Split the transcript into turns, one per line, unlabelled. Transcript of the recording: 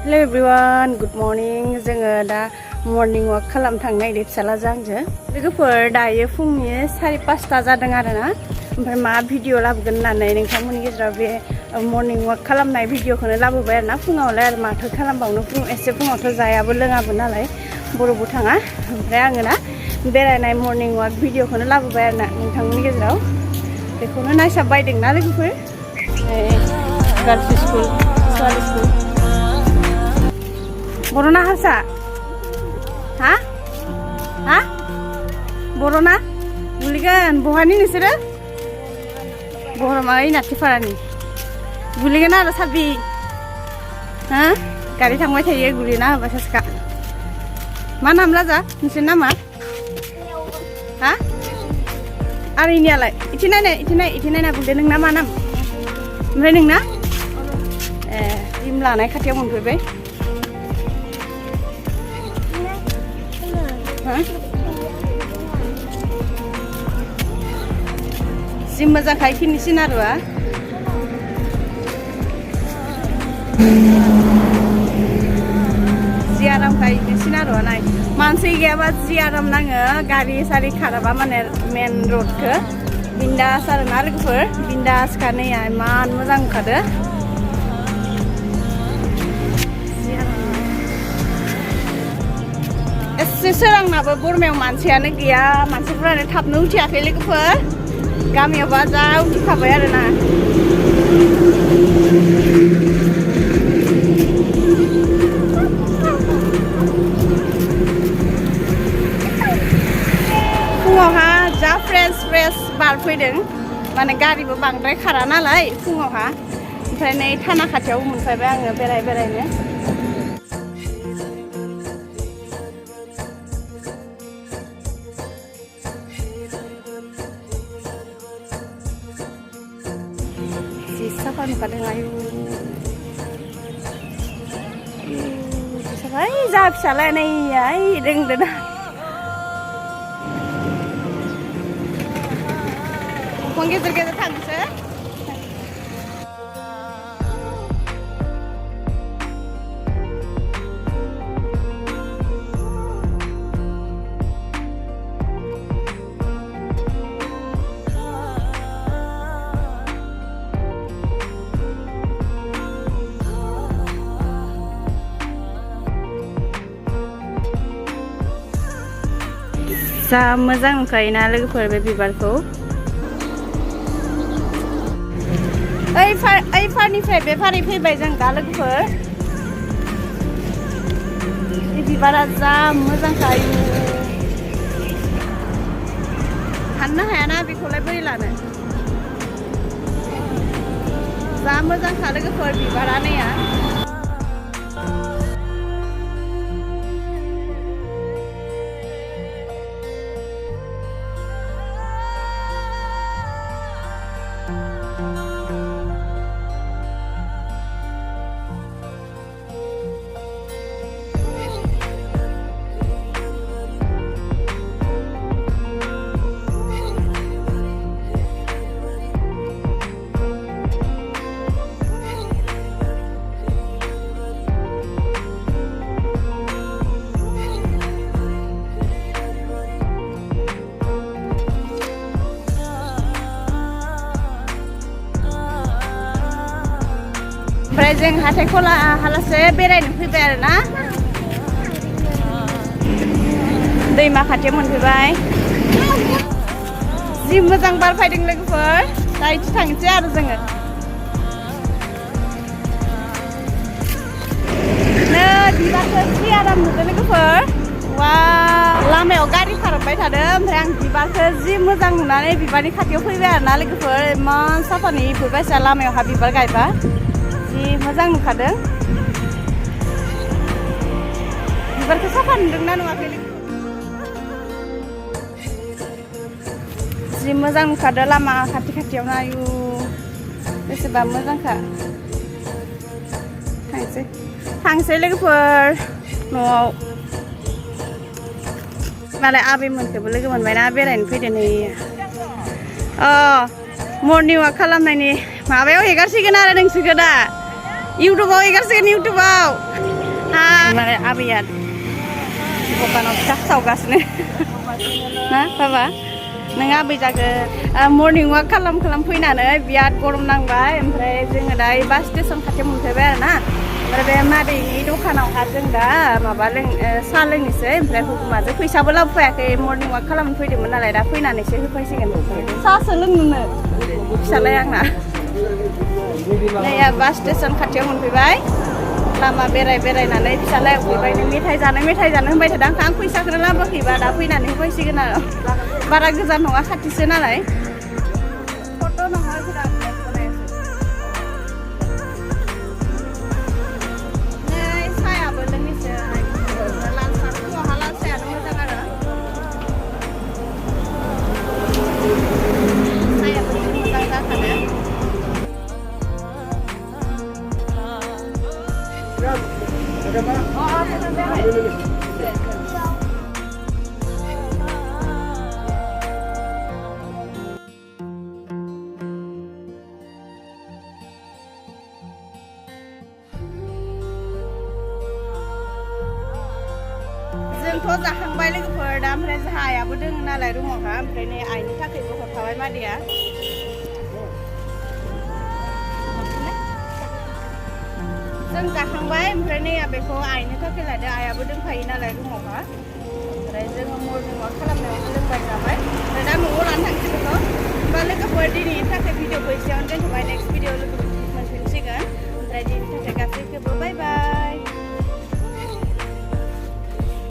hello everyone good morning जोङो दा morning वाक खालाम थांनो नागिरदों फिसालाजों आंजों लोगोफोर दायो फुंनि 4:30 जादों आरोना ओमफ्राय मा भिडिअ लाबोगोन होननानै नोंथांमोननि गेजेराव बे मर्निं वाक खालामनाय भिडिअखौनो लाबोबाय आरोना फुङावलाय आरो माथो खालामबावनो एसे फुङावथ' जायाबो लोङाबो नालाय बर'बो थाङा ओमफ्राय आङो ना बेरायनाय मर्निं वाक भिडिअखौनो लाबोबाय आरोना नोंथांमोननि गेजेराव बेखौनो नायसाब बायदोंना लोगोफोर गार्लस स्कुल सवाल स्कुल बर'ना हारसा हा हा बर'ना गुलिगोन बहानि नोंसोरो बरमा ओइ नाथिफारानि गुलिगोन आरो साबि हा गारि थांबाय थायो गुलिना होबाय सासेखा मा नाम लाजा नोंसोर नामा हा आरो इनियालाय इथि नायना बुंदो नोंना मा नाम ओमफ्राय नोंना ए जिम लानाय खाथियाव मोनफैबाय जि मोजांखाय खिनिसिन आरो जि आरामखाय खिनिसिन आरो नाय मानसि गैयाबा जि आराम नाङो गारि सारि खाराबा माने मेन रडखौ बिन्दास आरो ना लोगोफोर बिन्दास खारनाया इमान मोजां ओंखारो एसे सोरांनाबो बरमायाव मानसियानो गैया मानसिफोरानो थाबनो उथियाखै लोगोफोर गामियावबा जा उथिखाबाय आरोना फुङावहा जा फ्रेस बार फैदों माने गारिबो बांद्राय खारा नालाय फुङावहा ओमफ्राय नै थाना खाथियाव मोनफैबाय आङो बेरायनो साफा नुखादों आयु साफाय जा फिसालाय नै रोंदों ना दंफां गेजेर थांसो जा मोजां नुखायोना लोगोफोर बे बिबारखौ ओइ फारनिफ्राय बे फारि फैबाय जों दा लोगोफोर बे बिबारा जा मोजांखायो हाननो हायाना बेखौलाय बोरै लानो जा मोजांखा लोगोफोर बिबारा नैया ओमफ्राय जों हाथाय खला हालासे बेरायनो फैबाय आरोना दैमा खाथियाव मोनफैबाय जि मोजां बार फैदों लोगोफोर दा इथि थांसै आरो जोङो नै बिबारखौ जि आराम नुदों लोगोफोर वा लामायाव गारि खारबाय थादों ओमफ्राय आं बिबारखौ जि मोजां नुनानै बिबारनि खाथियाव फैबाय आरोना लोगोफोर इमान साफा नुयो फैबायसा लामायावहा बिबार गायबा जि मोजां नुखादों बिबारखौ साफा नुदोंना नुवाखै जि मोजां नुखादों लामा खाथियावनो आयु बेसेबा मोजांखा थांसै लोगोफोर न'आव मालाय आबैमोनखौबो लोगो मोनबायना बेरायनो फैदों नै मर्निं वाक खालामनायनि माबायाव हेगारसिगोन आरो नोंसोरखौ दा इउटुबाव हेगारसिगोन इउटुबाव माने आबैया दखानाव फिथा सावगासिनो ना बाबा नों आबै जागो मर्निं वाक खालाम फैनानै बिराद गरम नांबाय ओमफ्राय जोङो दा बास स्टेसन खाथियाव मोनफैबाय आरो ना ओमफ्राय बे मादैनि दखानावहा जों दा माबा साहा लोंनोसै ओमफ्राय हुकुमाजों फैसाबो लाबोफायाखै मर्निं वाक खालामनो फैदोंमोन नालाय दा फैनानैसो होफैसिगोन साहासो लोंनोनो फिसालाय आंना नै बास स्टेसन खाथियाव मोनफैबाय लामा बेरायनानै फिसालाया उखैबाय नों मेथाइ जानो होनबाय थादों आं फैसाखौनो लाबोखैबा दा फैनानै होफैसिगोन आरो बारा गोजान नङा खाथिसो नालाय फट' नङा नै साहायाबो लोंनोसै लाल साहा फुङावहा लाल साहायानो मोजां आरो साहायाबो मोजां जाखादों जोंथ' जाखांबाय लोगोफोर दा ओमफ्राय जोंहा आइयाबो दङ नालाय रुमावहा ओमफ्राय नै आइनि थाखायबो हरखाबाय मादैया जों जाखांबाय ओमफ्राय नै बेखौ आइनि थाखाय लादो आइयाबो दंखायो नालाय रुमावहा ओमफ्राय जोङो मर्निं वाक खालामनायाव लोंबाय जाबाय ओमफ्राय दा न'आव लानो थांसै बेखौ होमबा लोगोफोर दिनैनि थाखाय भिडिअखौ एसेयावनो दोनथ'बाय नेक्स्ट भिडिअ लोगो मोनफिनसिगोन ओमफ्राय दिनैनि थाखाय